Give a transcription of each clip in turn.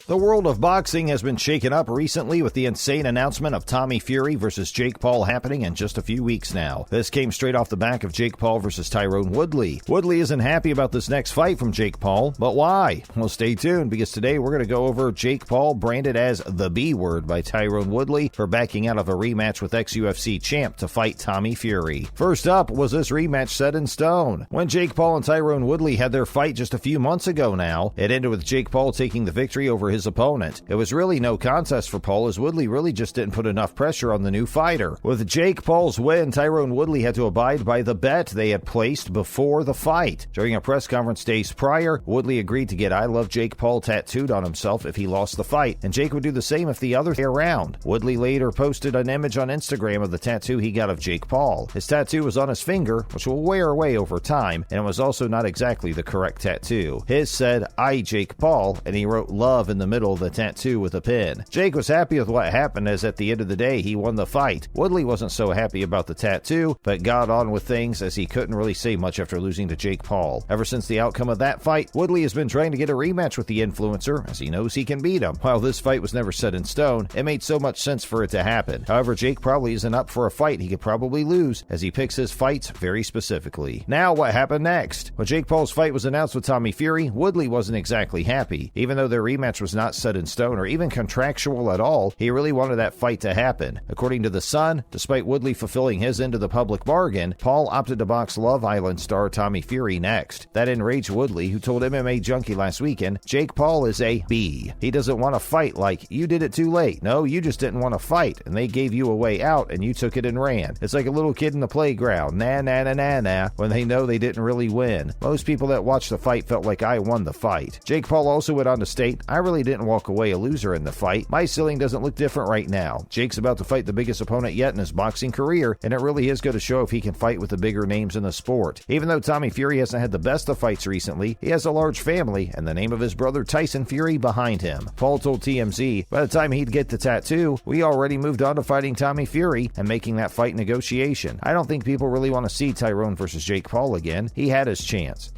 The world of boxing has been shaken up recently with the insane announcement of Tommy Fury versus Jake Paul happening in just a few weeks now. This came straight off the back of Jake Paul versus Tyron Woodley. Woodley isn't happy about this next fight from Jake Paul, but why? Well, stay tuned, because today we're going to go over Jake Paul branded as the B word by Tyron Woodley for backing out of a rematch with ex-UFC champ to fight Tommy Fury. First up, was this rematch set in stone? When Jake Paul and Tyron Woodley had their fight just a few months ago now, it ended with Jake Paul taking the victory over his opponent. It was really no contest for Paul, as Woodley really just didn't put enough pressure on the new fighter. With Jake Paul's win, Tyron Woodley had to abide by the bet they had placed before the fight. During a press conference days prior, Woodley agreed to get "I Love Jake Paul" tattooed on himself if he lost the fight, and Jake would do the same if the other way around. Woodley later posted an image on Instagram of the tattoo he got of Jake Paul. His tattoo was on his finger, which will wear away over time, and it was also not exactly the correct tattoo. His said, "I, Jake Paul," and he wrote "love" in the middle of the tattoo with a pin. Jake was happy with what happened, as at the end of the day he won the fight. Woodley wasn't so happy about the tattoo, but got on with things, as he couldn't really say much after losing to Jake Paul. Ever since the outcome of that fight, Woodley has been trying to get a rematch with the influencer, as he knows he can beat him. While this fight was never set in stone, it made so much sense for it to happen. However, Jake probably isn't up for a fight he could probably lose, as he picks his fights very specifically. Now, what happened next? When Jake Paul's fight was announced with Tommy Fury, Woodley wasn't exactly happy. Even though their rematch was not set in stone or even contractual at all, he really wanted that fight to happen. According to The Sun, despite Woodley fulfilling his end of the public bargain, Paul opted to box Love Island star Tommy Fury next. That enraged Woodley, who told MMA Junkie last weekend, "Jake Paul is a B. He doesn't want to fight, like, you did it too late. No, you just didn't want to fight, and they gave you a way out, and you took it and ran. It's like a little kid in the playground, nah, when they know they didn't really win. Most people that watched the fight felt like I won the fight." Jake Paul also went on to state, "I really didn't walk away a loser in the fight. My ceiling doesn't look different right now. Jake's about to fight the biggest opponent yet in his boxing career, and it really is going to show if he can fight with the bigger names in the sport. Even though Tommy Fury hasn't had the best of fights recently, he has a large family and the name of his brother Tyson Fury behind him." Paul told TMZ, "By the time he'd get the tattoo, we already moved on to fighting Tommy Fury and making that fight negotiation. I don't think people really want to see Tyron versus Jake Paul again. He had his chance.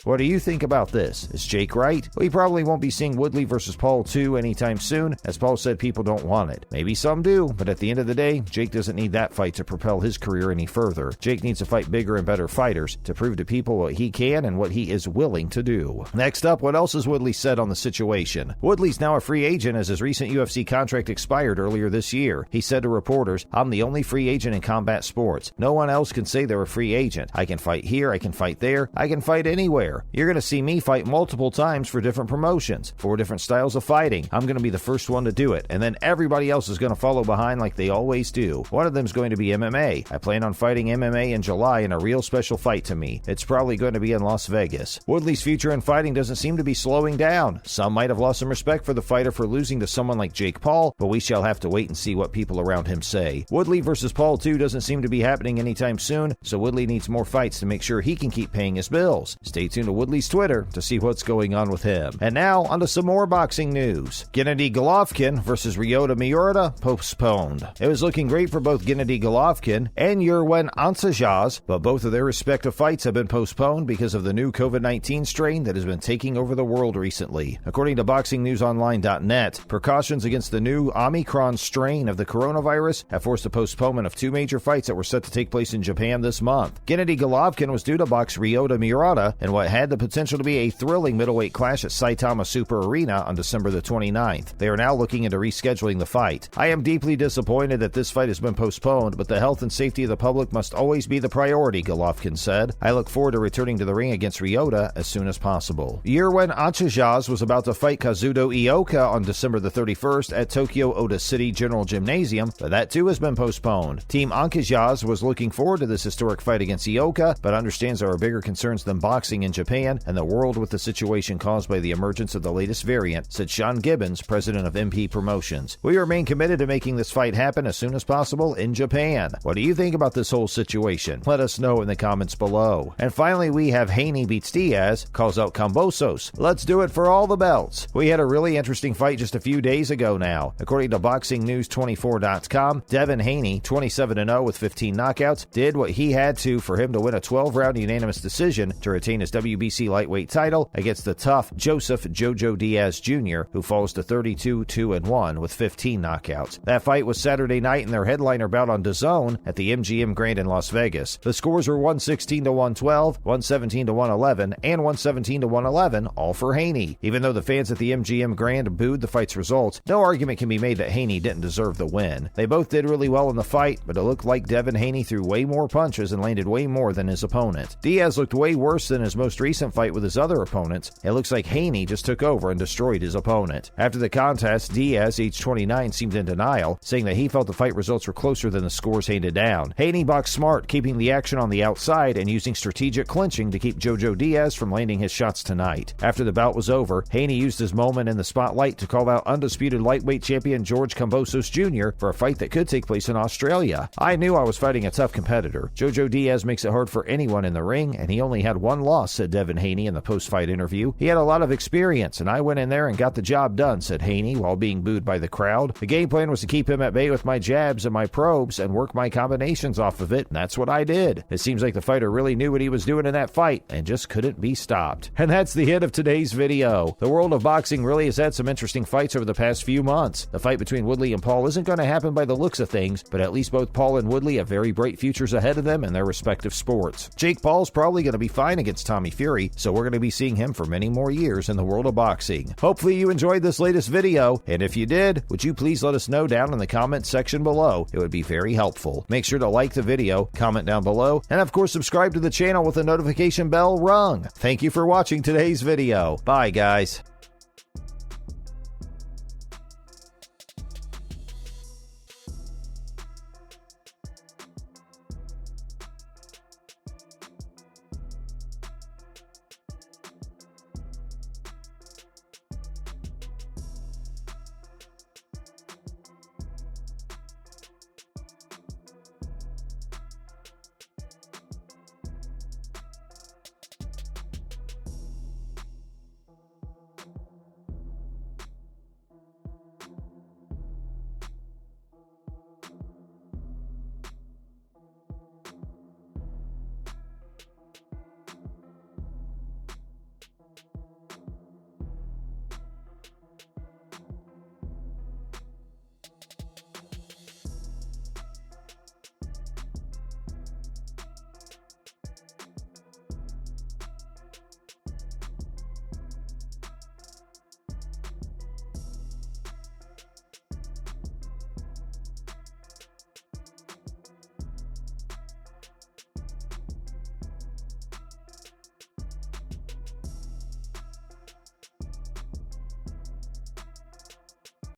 What do you think about this? Is Jake right? We probably won't be seeing Woodley versus Paul 2 anytime soon, as Paul said people don't want it. Maybe some do, but at the end of the day, Jake doesn't need that fight to propel his career any further. Jake needs to fight bigger and better fighters to prove to people what he can and what he is willing to do." Next up, what else has Woodley said on the situation? Woodley's now a free agent, as his recent UFC contract expired earlier this year. He said to reporters, "I'm the only free agent in combat sports. No one else can say they're a free agent. I can fight here, I can fight there, I can fight anywhere. You're going to see me fight multiple times for different promotions, 4 different styles of fighting. I'm going to be the first one to do it, and then everybody else is going to follow behind like they always do. One of them is going to be MMA. I plan on fighting MMA in July in a real special fight to me. It's probably going to be in Las Vegas." Woodley's future in fighting doesn't seem to be slowing down. Some might have lost some respect for the fighter for losing to someone like Jake Paul, but we shall have to wait and see what people around him say. Woodley versus Paul 2 doesn't seem to be happening anytime soon, so Woodley needs more fights to make sure he can keep paying his bills. Stay tuned to Woodley's Twitter to see what's going on with him. And now, onto some more boxing news. Gennady Golovkin versus Ryota Miurata postponed. It was looking great for both Gennady Golovkin and Yerwin Ancajas, but both of their respective fights have been postponed because of the new COVID-19 strain that has been taking over the world recently. According to BoxingNewsOnline.net, precautions against the new Omicron strain of the coronavirus have forced a postponement of 2 major fights that were set to take place in Japan this month. Gennady Golovkin was due to box Ryota Miurata in what had the potential to be a thrilling middleweight clash at Saitama Super Arena on December the 29th. They are now looking into rescheduling the fight. "I am deeply disappointed that this fight has been postponed, but the health and safety of the public must always be the priority," Golovkin said. "I look forward to returning to the ring against Ryota as soon as possible." Yerwin Ancajas was about to fight Kazuto Ioka on December the 31st at Tokyo Oda City General Gymnasium, but that too has been postponed. Team Ancajas was looking forward to this historic fight against Ioka, but understands there are bigger concerns than boxing in Japan and the world with the situation caused by the emergence of the latest variant, said Sean Gibbons, president of MP Promotions. "We remain committed to making this fight happen as soon as possible in Japan." What do you think about this whole situation? Let us know in the comments below. And finally, we have Haney beats Diaz, calls out Kambosos. Let's do it for all the belts. We had a really interesting fight just a few days ago now. According to BoxingNews24.com, Devin Haney, 27-0 with 15 knockouts, did what he had to for him to win a 12-round unanimous decision to retain his WBC lightweight title against the tough Joseph Jojo Jojo Diaz Jr., who falls to 32-2-1 with 15 knockouts. That fight was Saturday night in their headliner bout on DAZN at the MGM Grand in Las Vegas. The scores were 116-112, 117-111, and 117-111, all for Haney. Even though the fans at the MGM Grand booed the fight's results, no argument can be made that Haney didn't deserve the win. They both did really well in the fight, but it looked like Devin Haney threw way more punches and landed way more than his opponent. Diaz looked way worse than his most recent fight with his other opponents. It looks like Haney just took over and destroyed his opponent. After the contest, Diaz, age 29, seemed in denial, saying that he felt the fight results were closer than the scores handed down. Haney boxed smart, keeping the action on the outside and using strategic clinching to keep Jojo Diaz from landing his shots tonight. After the bout was over, Haney used his moment in the spotlight to call out undisputed lightweight champion George Kambosos Jr. for a fight that could take place in Australia. I knew I was fighting a tough competitor. Jojo Diaz makes it hard for anyone in the ring, and he only had one loss, said Devin Haney in the post-fight interview. He had a lot of experience, and I went in there and got the job done, said Haney while being booed by the crowd. The game plan was to keep him at bay with my jabs and my probes and work my combinations off of it, and that's what I did. It seems like the fighter really knew what he was doing in that fight and just couldn't be stopped. And that's the end of today's video. The world of boxing really has had some interesting fights over the past few months. The fight between Woodley and Paul isn't going to happen by the looks of things, but at least both Paul and Woodley have very bright futures ahead of them in their respective sports. Jake Paul's probably going to be fine against Tommy Fury, so we're going to be seeing him for many more years in the world of boxing. Hopefully you enjoyed this latest video, and if you did, would you please let us know down in the comments section below? It would be very helpful. Make sure to like the video, comment down below, and of course subscribe to the channel with the notification bell rung. Thank you for watching today's video. Bye guys.